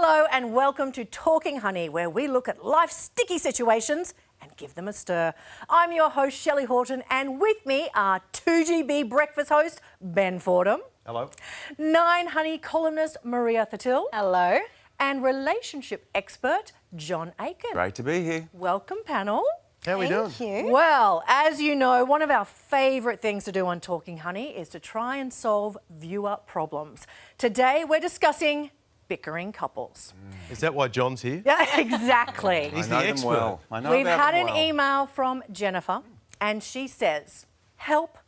Hello and welcome to Talking Honey, where we look at life's sticky situations and give them a stir. I'm your host, Shelly Horton, and with me are 2GB breakfast host, Ben Fordham. Hello. 9 Honey columnist, Maria Thattil. Hello. And relationship expert, John Aiken. Great to be here. Welcome, panel. How are we doing? Thank you. Well, as you know, one of our favourite things to do on Talking Honey is to try and solve viewer problems. Today, we're discussing bickering couples. Is that why John's here? Yeah, exactly. He's I the know them expert. well. I know We've about had them an well. email from Jennifer, and she says, help.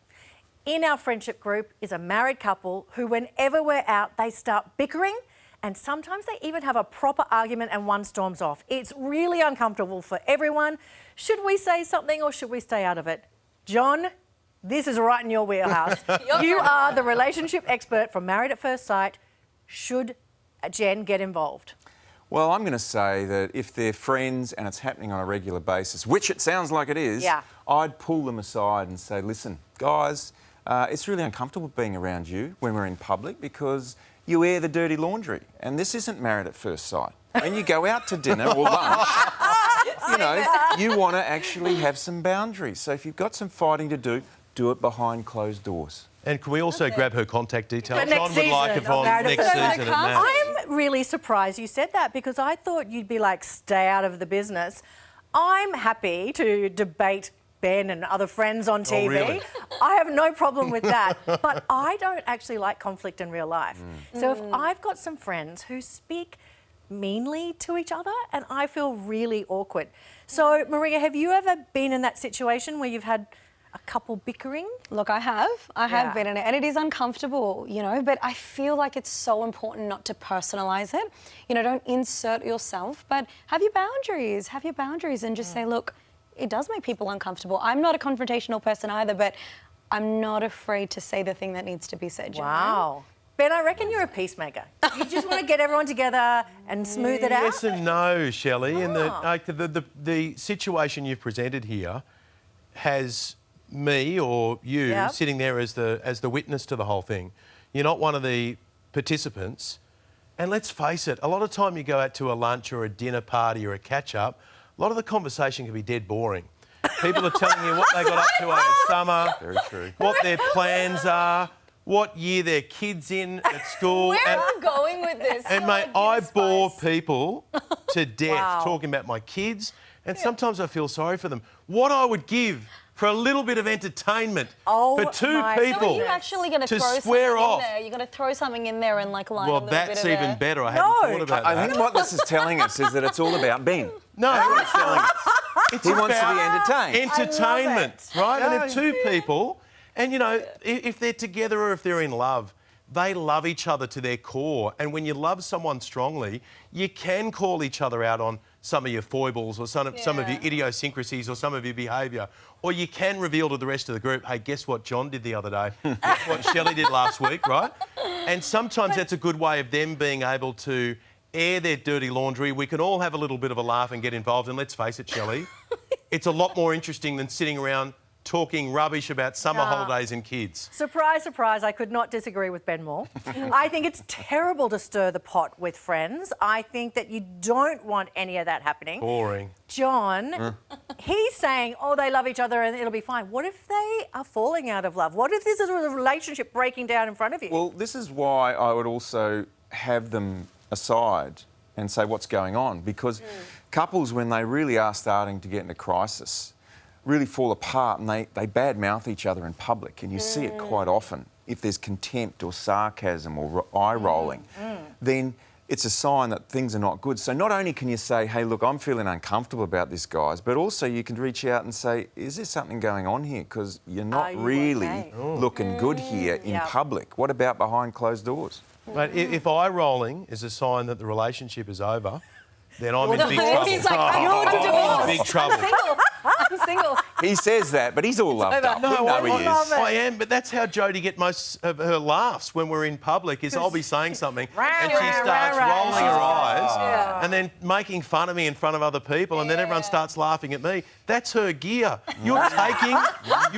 In our friendship group is a married couple who, whenever we're out, they start bickering, and sometimes they even have a proper argument and one storms off. It's really uncomfortable for everyone. Should we say something or should we stay out of it? John, this is right in your wheelhouse. You are the relationship expert from Married at First Sight. Should Jen get involved? Well, I'm going to say that if they're friends and it's happening on a regular basis, which it sounds like it is, Yeah. I'd pull them aside and say, listen, guys, it's really uncomfortable being around you when we're in public because you air the dirty laundry. And this isn't Married at First Sight. When you go out to dinner or lunch, you want to actually have some boundaries. So if you've got some fighting to do it behind closed doors. And can we also grab her contact details? For next John would like season it on of Married at next First season. Sight. And that. I'm really surprised you said that because I thought you'd be like, stay out of the business. I'm happy to debate Ben and other friends on TV. really? I have no problem with that. But I don't actually like conflict in real life. So if I've got some friends who speak meanly to each other and I feel really awkward. So, Maria, have you ever been in that situation where you've had a couple bickering? Look, I have Yeah. been in it, and it is uncomfortable, you know, but I feel like it's so important not to personalise it. You know, don't insert yourself, but have your boundaries and just say, look, it does make people uncomfortable. I'm not a confrontational person either, but I'm not afraid to say the thing that needs to be said. you know? Wow. Ben, I reckon you're a peacemaker. You just want to get everyone together and smooth it out? Yes and no, Shelley. And the situation you've presented here has me or you Yep. sitting there as the witness to the whole thing. You're not one of the participants. And let's face it, a lot of time you go out to a lunch or a dinner party or a catch-up, a lot of the conversation can be dead boring. People are telling you what they got up to over summer, Very true. what their plans are, what year their kid's in at school. Where are we going with this? And mate, Give I us bore spice. people to death Wow. talking about my kids, and sometimes I feel sorry for them. What I would give for a little bit of entertainment Oh, for two my people So are you actually going to to throw square something off. in there? You're going to throw something in there and like line a Well, little bit that's of even a... better. I No. hadn't thought about I that. think what this is telling us is that it's all about Ben. No, He wants to be entertained. entertainment, right? And if Yeah. two people, and you know, if they're together or if they're in love, they love each other to their core. And when you love someone strongly, you can call each other out on some of your foibles or some of your idiosyncrasies or some of your behaviour. Or you can reveal to the rest of the group, hey, guess what John did the other day? Guess what Shelley did last week, right? And sometimes that's a good way of them being able to air their dirty laundry. We can all have a little bit of a laugh and get involved. And let's face it, Shelley, it's a lot more interesting than sitting around talking rubbish about summer holidays and kids. Surprise, surprise, I could not disagree with Ben more. I think it's terrible to stir the pot with friends. I think that you don't want any of that happening. Boring. John, he's saying, oh, they love each other and it'll be fine. What if they are falling out of love? What if this is a relationship breaking down in front of you? Well, this is why I would also have them aside and say what's going on, because couples, when they really are starting to get into crisis, really fall apart and they badmouth each other in public, and you see it quite often. If there's contempt or sarcasm or eye rolling, then it's a sign that things are not good. So not only can you say, hey, look, I'm feeling uncomfortable about this, guys, but also you can reach out and say, is there something going on here? Because you're not you really okay? looking good here in public. What about behind closed doors? But if eye rolling is a sign that the relationship is over, then I'm in big He's trouble. like, I know what to do. I'm in big trouble. I'm single. He says that, but he's all loved up. No, We know he is. I am, but that's how Jodie get most of her laughs when we're in public, is I'll be saying something and she starts rolling her eyes and then making fun of me in front of other people, and then everyone starts laughing at me. That's her gear. You're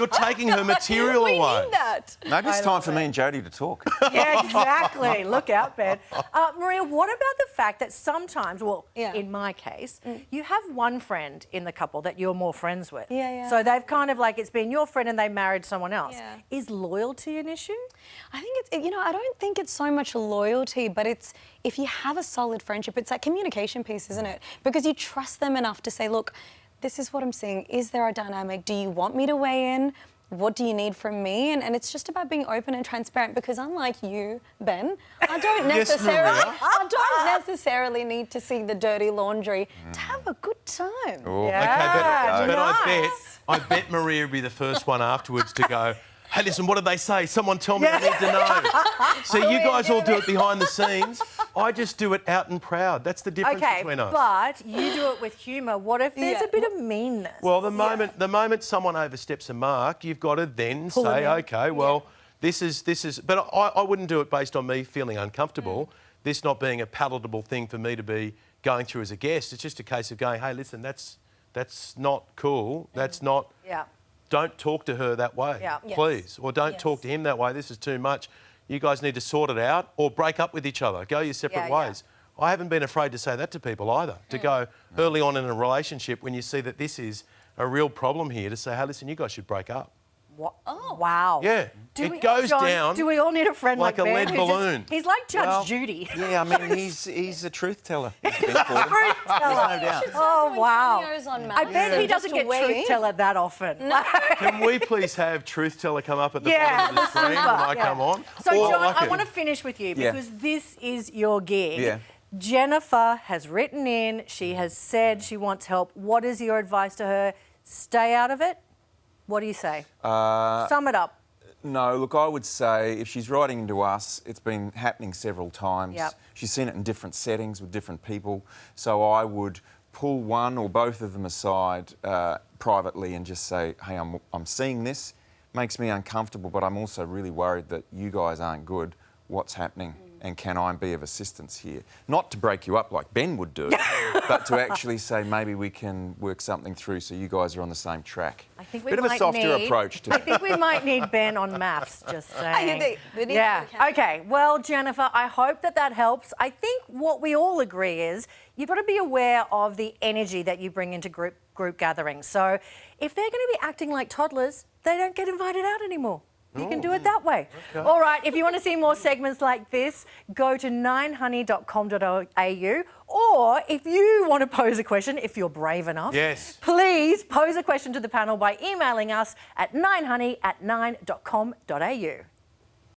taking her material We away. need that. Maybe it's time for me and Jodie to talk. Yeah, exactly. Look out, Ben. Maria, what about the fact that sometimes, well, Yeah. in my case, you have one friend in the couple that you're more friends with. Yeah, yeah. So they've kind of like, it's been your friend and they married someone else. Yeah. Is loyalty an issue? I think it's, I don't think it's so much loyalty, but it's if you have a solid friendship, it's that communication piece, isn't it? Because you trust them enough to say, look, this is what I'm seeing. Is there a dynamic? Do you want me to weigh in? What do you need from me? And it's just about being open and transparent, because unlike you, Ben, I don't necessarily need to see the dirty laundry to have a good time. Oh. Yeah, Okay, but nice. I bet Maria would be the first one afterwards to go, hey, listen, what did they say? Someone tell me, I need to know. So you guys all do it behind the scenes. I just do it out and proud. That's the difference between us. But you do it with humour. What if there's Yeah. a bit of meanness? Well, the moment someone oversteps a mark, you've got to then Pull say, them in. okay, well, this is. But I wouldn't do it based on me feeling uncomfortable. This not being a palatable thing for me to be going through as a guest. It's just a case of going, hey, listen, that's not cool. That's not. Yeah. Don't talk to her that way, Yeah. Yes. please. Or don't Yes. talk to him that way. This is too much. You guys need to sort it out or break up with each other. Go your separate Yeah, ways. I haven't been afraid to say that to people either. To go early on in a relationship when you see that this is a real problem here, to say, hey, listen, you guys should break up. What? Oh. Wow. Yeah. It goes John, down Do we all need a friend like a Ben lead who just- balloon. he's like Judge Well, Judy. Yeah, I mean, he's a truth teller. Truth teller. No doubt. Oh, wow. Cameos on I bet Maps he doesn't just get to weigh truth in. teller that often. Can we please have Truth Teller come up at the Yeah, bottom of the screen when I come on? So, Or John, like I it. want to finish with you Yeah. because this is your gig. Yeah. Jennifer has written in. She has said she wants help. What is your advice to her? Stay out of it? What do you say? Sum it up. No, look, I would say if she's writing into us, it's been happening several times. Yep. She's seen it in different settings with different people. So I would pull one or both of them aside privately and just say, hey, I'm seeing this. Makes me uncomfortable, but I'm also really worried that you guys aren't good. What's happening? And can I be of assistance here? Not to break you up like Ben would do, but to actually say maybe we can work something through so you guys are on the same track. I think we Bit of a might softer need- approach to I it. think we might need Ben on maths, just saying. they need Yeah. to count. Okay. Well, Jennifer, I hope that helps. I think what we all agree is you've got to be aware of the energy that you bring into group gatherings. So if they're going to be acting like toddlers, they don't get invited out anymore. You can do it that way. Okay. All right, if you want to see more segments like this, go to 9honey.com.au, or if you want to pose a question, if you're brave enough, Yes. please pose a question to the panel by emailing us at 9honey@9.com.au.